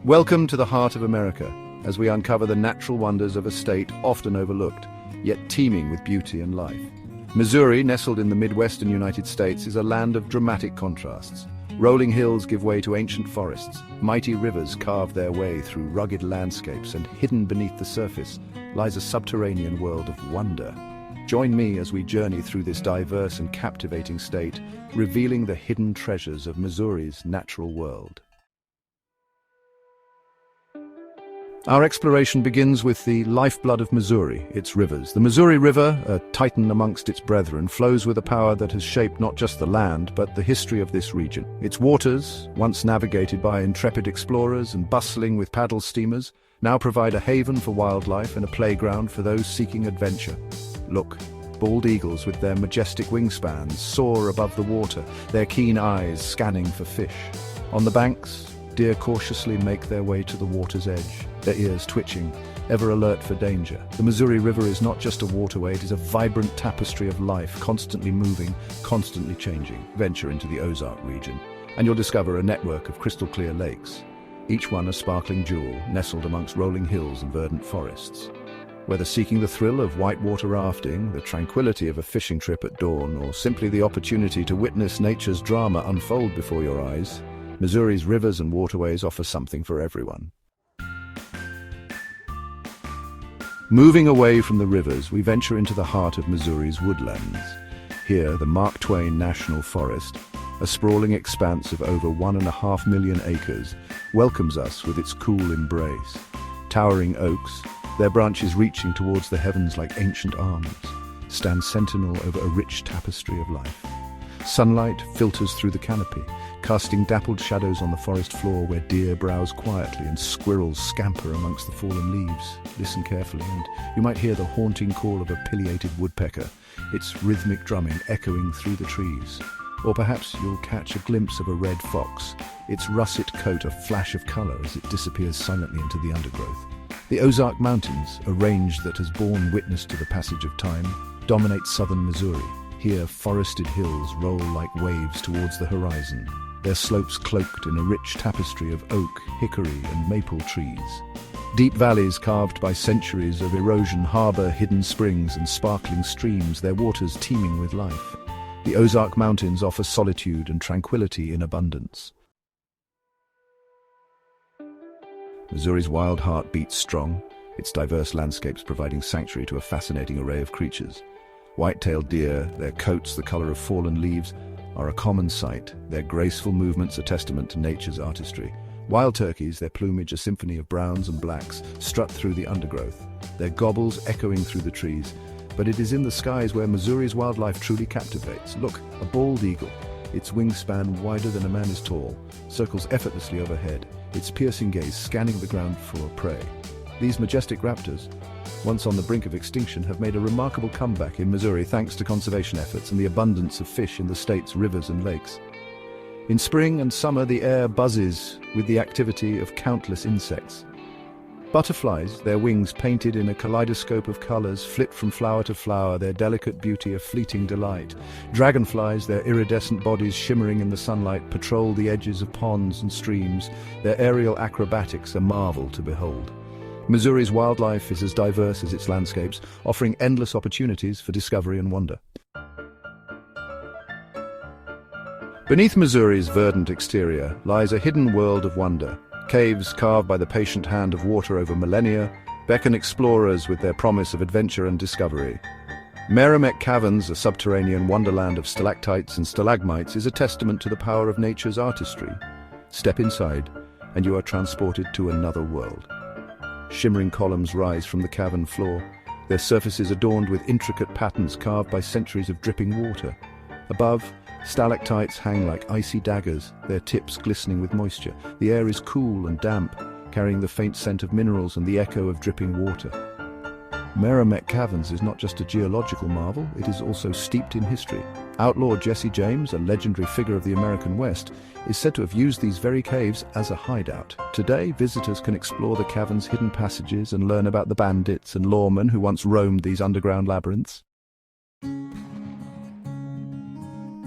Welcome to the heart of America, as we uncover the natural wonders of a state often overlooked, yet teeming with beauty and life. Missouri, nestled in the Midwestern United States, is a land of dramatic contrasts. Rolling hills give way to ancient forests, mighty rivers carve their way through rugged landscapes, and hidden beneath the surface lies a subterranean world of wonder. Join me as we journey through this diverse and captivating state, revealing the hidden treasures of Missouri's natural world. Our exploration begins with the lifeblood of Missouri, its rivers. The Missouri River, a titan amongst its brethren, flows with a power that has shaped not just the land, but the history of this region. Its waters, once navigated by intrepid explorers and bustling with paddle steamers, now provide a haven for wildlife and a playground for those seeking adventure. Look, bald eagles with their majestic wingspans soar above the water, their keen eyes scanning for fish. On the banks, deer cautiously make their way to the water's edge, their ears twitching, ever alert for danger. The Missouri River is not just a waterway, it is a vibrant tapestry of life, constantly moving, constantly changing. Venture into the Ozark region, and you'll discover a network of crystal-clear lakes, each one a sparkling jewel, nestled amongst rolling hills and verdant forests. Whether seeking the thrill of whitewater rafting, the tranquility of a fishing trip at dawn, or simply the opportunity to witness nature's drama unfold before your eyes, Missouri's rivers and waterways offer something for everyone. Moving away from the rivers, we venture into the heart of Missouri's woodlands. Here, the Mark Twain National Forest, a sprawling expanse of over 1.5 million acres, welcomes us with its cool embrace. Towering oaks, their branches reaching towards the heavens like ancient arms, stand sentinel over a rich tapestry of life. Sunlight filters through the canopy, casting dappled shadows on the forest floor where deer browse quietly and squirrels scamper amongst the fallen leaves. Listen carefully and you might hear the haunting call of a pileated woodpecker, its rhythmic drumming echoing through the trees. Or perhaps you'll catch a glimpse of a red fox, its russet coat a flash of color as it disappears silently into the undergrowth. The Ozark Mountains, a range that has borne witness to the passage of time, dominate southern Missouri. Here, forested hills roll like waves towards the horizon, their slopes cloaked in a rich tapestry of oak, hickory, and maple trees. Deep valleys carved by centuries of erosion harbor hidden springs and sparkling streams, their waters teeming with life. The Ozark Mountains offer solitude and tranquility in abundance. Missouri's wild heart beats strong, its diverse landscapes providing sanctuary to a fascinating array of creatures. White-tailed deer, their coats the color of fallen leaves, are a common sight, their graceful movements a testament to nature's artistry. Wild turkeys, their plumage a symphony of browns and blacks, strut through the undergrowth, their gobbles echoing through the trees. But it is in the skies where Missouri's wildlife truly captivates. Look, a bald eagle, its wingspan wider than a man is tall, circles effortlessly overhead, its piercing gaze scanning the ground for prey. These majestic raptors, once on the brink of extinction, have made a remarkable comeback in Missouri thanks to conservation efforts and the abundance of fish in the state's rivers and lakes. In spring and summer, the air buzzes with the activity of countless insects. Butterflies, their wings painted in a kaleidoscope of colors, flit from flower to flower, their delicate beauty a fleeting delight. Dragonflies, their iridescent bodies shimmering in the sunlight, patrol the edges of ponds and streams, their aerial acrobatics a marvel to behold. Missouri's wildlife is as diverse as its landscapes, offering endless opportunities for discovery and wonder. Beneath Missouri's verdant exterior lies a hidden world of wonder. Caves carved by the patient hand of water over millennia beckon explorers with their promise of adventure and discovery. Merrimack Caverns, a subterranean wonderland of stalactites and stalagmites, is a testament to the power of nature's artistry. Step inside, and you are transported to another world. Shimmering columns rise from the cavern floor, their surfaces adorned with intricate patterns carved by centuries of dripping water. Above, stalactites hang like icy daggers, their tips glistening with moisture. The air is cool and damp, carrying the faint scent of minerals and the echo of dripping water. Merrimack Caverns is not just a geological marvel, it is also steeped in history. Outlaw Jesse James, a legendary figure of the American West, is said to have used these very caves as a hideout. Today, visitors can explore the cavern's hidden passages and learn about the bandits and lawmen who once roamed these underground labyrinths.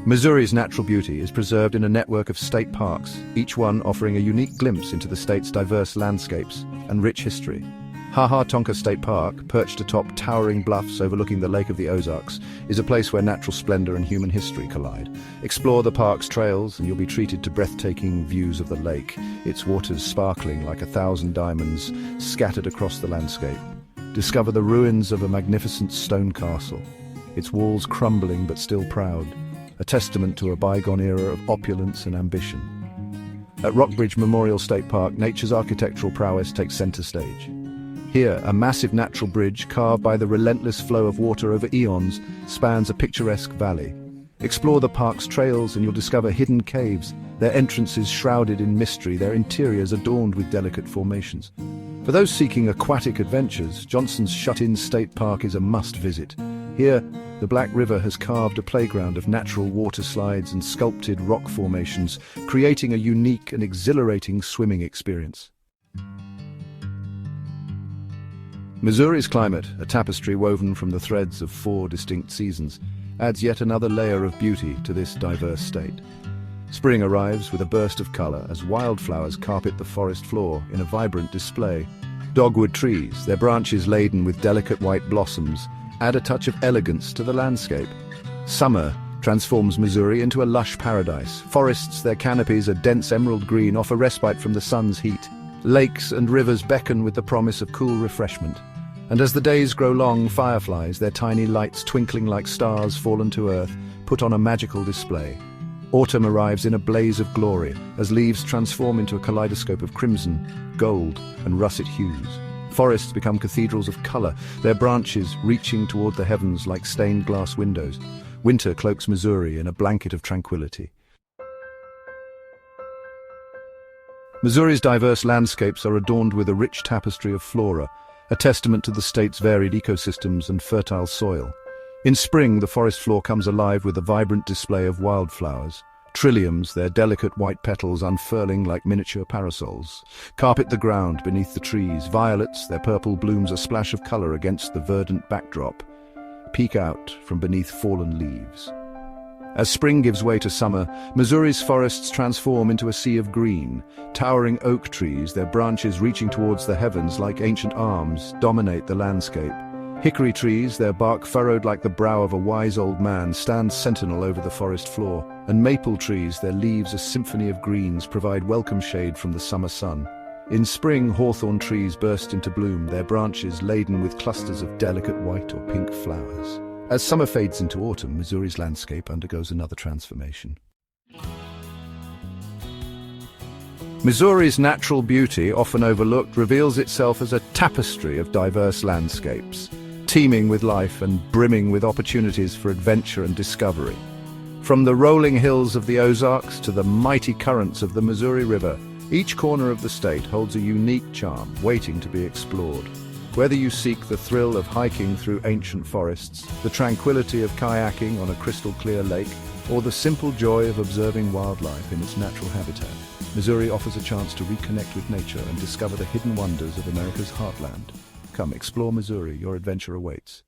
Missouri's natural beauty is preserved in a network of state parks, each one offering a unique glimpse into the state's diverse landscapes and rich history. Ha-Ha-Tonka State Park, perched atop towering bluffs overlooking the Lake of the Ozarks, is a place where natural splendor and human history collide. Explore the park's trails and you'll be treated to breathtaking views of the lake, its waters sparkling like 1,000 diamonds scattered across the landscape. Discover the ruins of a magnificent stone castle, its walls crumbling but still proud, a testament to a bygone era of opulence and ambition. At Rockbridge Memorial State Park, nature's architectural prowess takes center stage. Here, a massive natural bridge, carved by the relentless flow of water over eons, spans a picturesque valley. Explore the park's trails and you'll discover hidden caves, their entrances shrouded in mystery, their interiors adorned with delicate formations. For those seeking aquatic adventures, Johnson's Shut-In State Park is a must-visit. Here, the Black River has carved a playground of natural water slides and sculpted rock formations, creating a unique and exhilarating swimming experience. Missouri's climate, a tapestry woven from the threads of 4 distinct seasons, adds yet another layer of beauty to this diverse state. Spring arrives with a burst of color as wildflowers carpet the forest floor in a vibrant display. Dogwood trees, their branches laden with delicate white blossoms, add a touch of elegance to the landscape. Summer transforms Missouri into a lush paradise. Forests, their canopies a dense emerald green, offer respite from the sun's heat. Lakes and rivers beckon with the promise of cool refreshment. And as the days grow long, fireflies, their tiny lights twinkling like stars fallen to earth, put on a magical display. Autumn arrives in a blaze of glory as leaves transform into a kaleidoscope of crimson, gold, and russet hues. Forests become cathedrals of color, their branches reaching toward the heavens like stained glass windows. Winter cloaks Missouri in a blanket of tranquility. Missouri's diverse landscapes are adorned with a rich tapestry of flora, a testament to the state's varied ecosystems and fertile soil. In spring, the forest floor comes alive with a vibrant display of wildflowers. Trilliums, their delicate white petals unfurling like miniature parasols, carpet the ground beneath the trees. Violets, their purple blooms a splash of color against the verdant backdrop, peek out from beneath fallen leaves. As spring gives way to summer, Missouri's forests transform into a sea of green. Towering oak trees, their branches reaching towards the heavens like ancient arms, dominate the landscape. Hickory trees, their bark furrowed like the brow of a wise old man, stand sentinel over the forest floor. And maple trees, their leaves a symphony of greens, provide welcome shade from the summer sun. In spring, hawthorn trees burst into bloom, their branches laden with clusters of delicate white or pink flowers. As summer fades into autumn, Missouri's landscape undergoes another transformation. Missouri's natural beauty, often overlooked, reveals itself as a tapestry of diverse landscapes, teeming with life and brimming with opportunities for adventure and discovery. From the rolling hills of the Ozarks to the mighty currents of the Missouri River, each corner of the state holds a unique charm waiting to be explored. Whether you seek the thrill of hiking through ancient forests, the tranquility of kayaking on a crystal-clear lake, or the simple joy of observing wildlife in its natural habitat, Missouri offers a chance to reconnect with nature and discover the hidden wonders of America's heartland. Come explore Missouri, your adventure awaits.